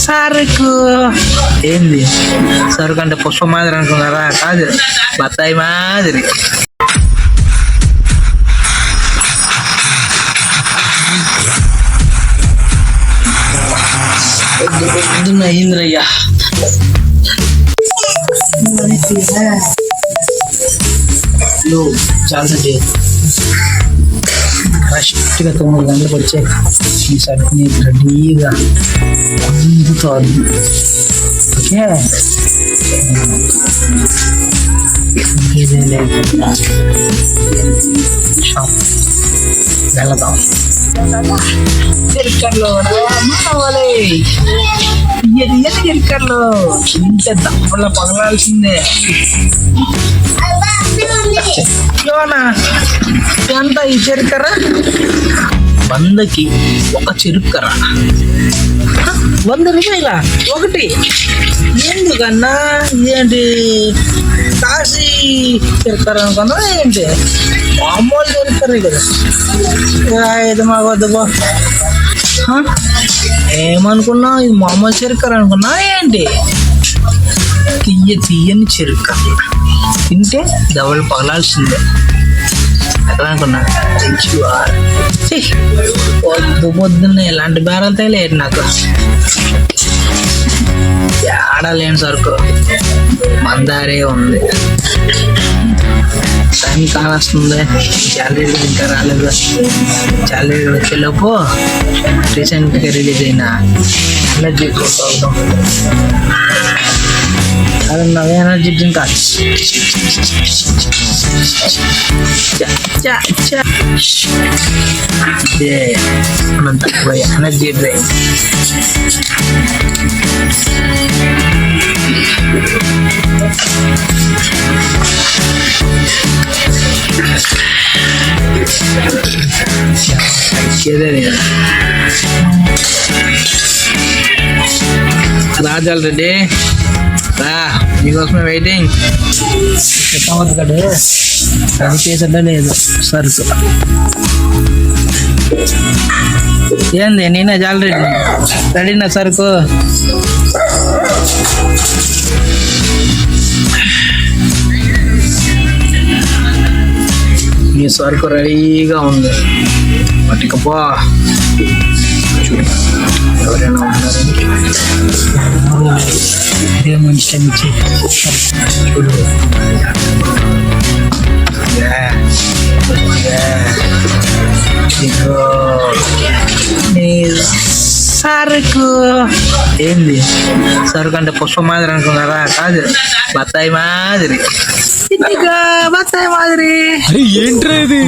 సరుకు ఏంది సరుకు అంటే పుష్ప మాదిరి అనుకున్నారా? కాదు, బత్తాయి మాదిరి. పొద్దున్న అయిందిరయ్యా. చాలా కరెక్ట్గా 9 గంటలకు వచ్చే ఈ చట్నీ రెడీగా అందుతోంది. ఓకే, ఇదే లేకుండా షాప్ వెళదాం. చిరుకర్లో చిరుకర్లో ఇంత దప్పల పగలాల్సిందే. ఎంత ఈ చెరుకర? 100కి ఒక చెరుకర 100 రూపాయల ఒకటి. ఎందుకన్నా ఏంటి కాశీ చెరుకర అనుకున్నా ఏంటి? మామూలు చెరుకరే కదా. ఇది మాకు వద్దు బా. ఏమనుకున్నా ఇది మామూలు చెరుకర అనుకున్నా ఏంటి? తీయని చెరుకర తింటే దవలు పగలాల్సిందే. ఎక్కడ అనుకున్నా పొద్దున్నే ఇలాంటి బేరాలతో లేదు నాకు. ఆడలేని సరుకు మందారే ఉంది. టైం కానొస్తుంది, శాలరీ ఇంకా రాలేదు. శాలరీ వచ్చేలోపు రీసెంట్గా రిలీజ్ అయిన ఎనర్జీ డ్రింక్ అవుతాం. అది నవే ఎనర్జీ డ్రింక్ తక్కువ ఎనర్జీ డ్రింక్. రాజాల్ రెడ్డి రా, నీకోసమే వెయిటింగ్. గడు అది చేసడా లేదు సరుకు. ఏంది నేనే జాలరెడ్డి రెడీనా సరుకు? నీ సరుకు రెడీగా ఉంది. పట్టుకపో. ఎవరైనా ఉన్నారని ఇదే మంచి ఇచ్చి చూడు. సరుకు ఏంది సరుకు అంటే పుష్ప మాదిరి అనుకున్నారా? కాదు, బత్తాయి మాదిరి. బత్తాయి మాదిరి. ఏంట్రా ఇది?